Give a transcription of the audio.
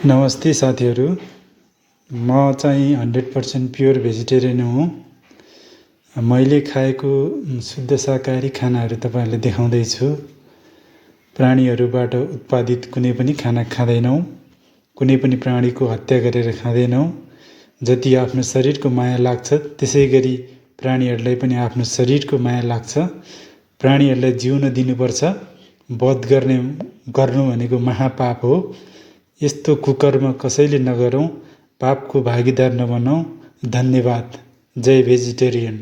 नमस्ते साथीहरू। म चाहिँ 100% प्योर भेजिटेरियन हुँ। मैले खाएको शुद्ध शाकाहारी खानाहरू तपाईँहरूलाई देखाउँदैछु। प्राणीहरूबाट उत्पादित कुनै पनि खाना खाँदैनौँ। कुनै पनि प्राणीको हत्या गरेर खाँदैनौँ। जति आफ्नो शरीरको माया लाग्छ त्यसै गरी प्राणीहरूलाई पनि आफ्नो शरीरको माया लाग्छ। प्राणीहरूलाई जिउन दिनुपर्छ। वध गर्नु भनेको महापाप हो। यस्तो कुकर्म कसैले नगरौँ। पापको भागीदार नबनौँ। धन्यवाद। जय भेजिटेरियन।